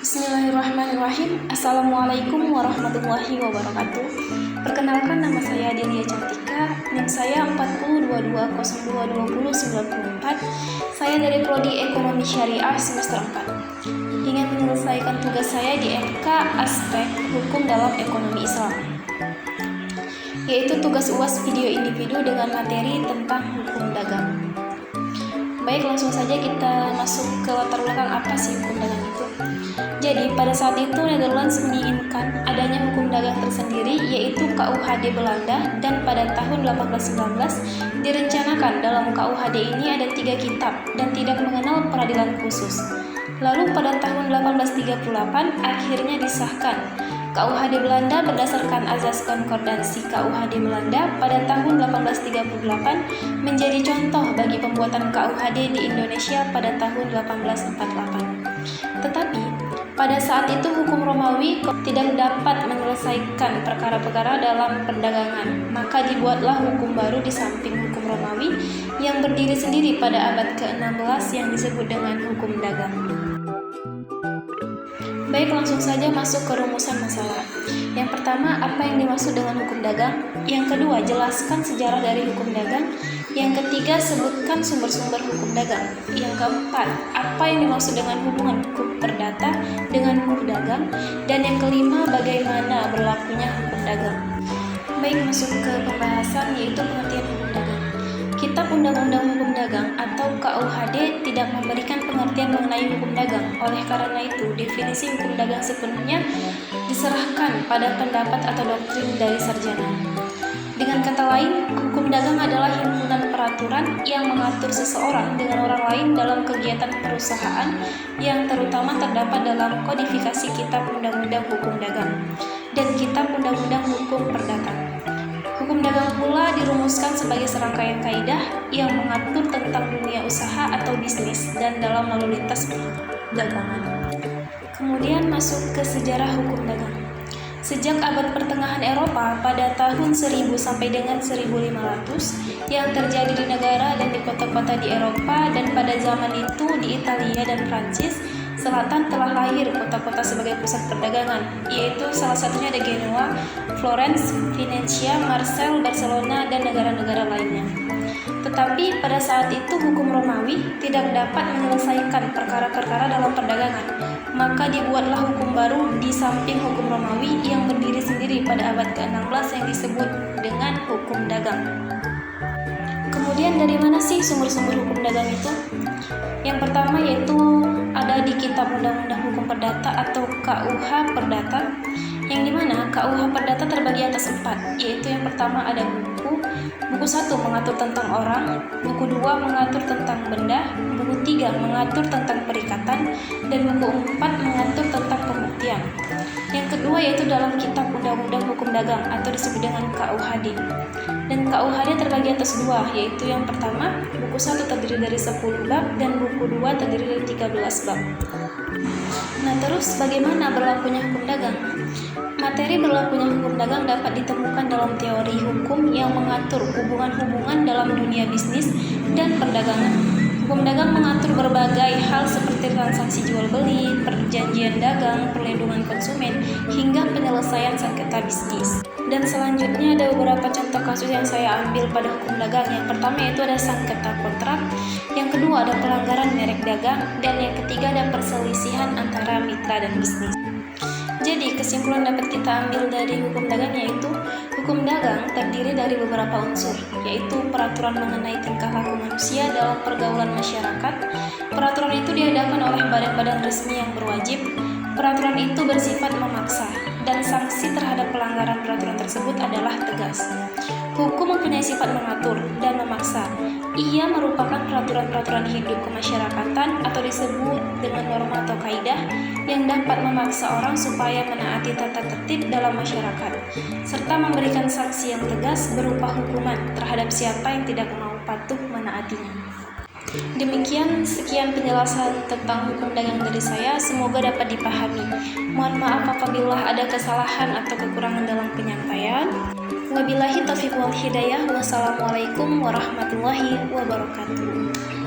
Bismillahirrahmanirrahim. Assalamualaikum warahmatullahi wabarakatuh. Perkenalkan, nama saya Delia Cantika, NIM saya 4022022094. Saya dari Prodi Ekonomi Syariah semester 4. Ingin menyelesaikan tugas saya di MK Aspek Hukum dalam Ekonomi Islam, yaitu tugas UAS video individu dengan materi tentang hukum dagang. Baik, langsung saja kita masuk ke latar belakang apa sih hukum dagang itu. Jadi, pada saat itu Netherlands menginginkan adanya hukum dagang tersendiri, yaitu KUHD Belanda, dan pada tahun 1819 direncanakan dalam KUHD ini ada 3 kitab dan tidak mengenal peradilan khusus. Lalu pada tahun 1838 akhirnya disahkan KUHD Belanda berdasarkan azas konkordansi KUHD Belanda pada tahun 1838 menjadi contoh bagi pembuatan KUHD di Indonesia pada tahun 1848. Tetapi pada saat itu hukum Romawi tidak dapat menyelesaikan perkara-perkara dalam perdagangan, maka dibuatlah hukum baru di samping hukum Romawi yang berdiri sendiri pada abad ke-16 yang disebut dengan hukum dagang. Baik, langsung saja masuk ke rumusan masalah. Yang pertama, apa yang dimaksud dengan hukum dagang? Yang kedua, jelaskan sejarah dari hukum dagang. Yang ketiga, sebutkan sumber-sumber hukum dagang. Yang keempat, apa yang dimaksud dengan hubungan hukum perdata dengan hukum dagang? Dan yang kelima, bagaimana berlakunya hukum dagang. Baik, masuk ke pembahasan, yaitu pengertian hukum dagang. Kitab Undang-Undang Hukum Dagang atau KUHD tidak memberikan pengertian mengenai hukum dagang. Oleh karena itu, definisi hukum dagang sepenuhnya diserahkan pada pendapat atau doktrin dari sarjana. Dengan kata lain, hukum dagang adalah himpunan peraturan yang mengatur seseorang dengan orang lain dalam kegiatan perusahaan yang terutama terdapat dalam kodifikasi Kitab Undang-Undang Hukum Dagang dan Kitab Undang-Undang Hukum Perdata. Hukum dagang pula dirumuskan sebagai serangkaian kaidah yang mengatur tentang dunia usaha atau bisnis dan dalam lalu lintas perdagangan. Kemudian masuk ke sejarah hukum dagang. Sejak abad pertengahan Eropa pada tahun 1000 sampai dengan 1500 yang terjadi di negara dan di kota-kota di Eropa, dan pada zaman itu di Italia dan Prancis Selatan telah lahir kota-kota sebagai pusat perdagangan, yaitu salah satunya ada Genoa, Florence, Venetia, Marseille, Barcelona, dan negara-negara lainnya. Tetapi pada saat itu hukum Romawi tidak dapat menyelesaikan perkara-perkara dalam perdagangan, maka dibuatlah hukum baru di samping hukum Romawi yang berdiri sendiri pada abad ke-16 yang disebut dengan hukum dagang. Kemudian dari mana sih sumber-sumber hukum dagang itu? Yang pertama yaitu ada di Kitab Undang-Undang Hukum Perdata atau KUH Perdata, yang dimana KUH Perdata terbagi atas 4, yaitu yang pertama ada buku 1 mengatur tentang orang, buku 2 mengatur tentang benda, buku 3 mengatur tentang perikatan, dan buku 4 mengatur tentang pembuktian. Yang kedua yaitu dalam Kitab Undang-Undang Hukum Dagang atau disebut dengan KUHD. Dan KUHD terbagi atas 2, yaitu yang pertama, buku 1 terdiri dari 10 bab dan buku 2 terdiri dari 13 bab. Nah, terus bagaimana berlakunya hukum dagang? Materi berlakunya hukum dagang dapat ditemukan dalam teori hukum yang mengatur hubungan-hubungan dalam dunia bisnis dan perdagangan. Hukum dagang mengatur berbagai hal seperti transaksi jual beli, perjanjian dagang, perlindungan konsumen, hingga penyelesaian sengketa bisnis. Dan selanjutnya ada beberapa contoh kasus yang saya ambil pada hukum dagang. Yang pertama yaitu ada sengketa kontrak, yang kedua ada pelanggaran merek dagang, dan yang ketiga ada perselisihan antara mitra dan bisnis. Jadi kesimpulan dapat kita ambil dari hukum dagang yaitu hukum dagang terdiri dari beberapa unsur, yaitu peraturan mengenai tingkah laku manusia dalam pergaulan masyarakat. Peraturan itu diadakan oleh badan-badan resmi yang berwajib. Peraturan itu bersifat memaksa, dan sanksi terhadap pelanggaran peraturan tersebut adalah tegas. Hukum mempunyai sifat mengatur dan memaksa. Ia merupakan peraturan-peraturan hidup kemasyarakatan atau disebut dengan norma atau kaidah yang dapat memaksa orang supaya menaati tata tertib dalam masyarakat, serta memberikan sanksi yang tegas berupa hukuman terhadap siapa yang tidak mau patuh menaatinya. Sekian penjelasan tentang hukum dagang dari saya, semoga dapat dipahami. Mohon maaf apabila ada kesalahan atau kekurangan dalam penyampaian. Wabillahi taufiq wal hidayah. Wassalamualaikum warahmatullahi wabarakatuh.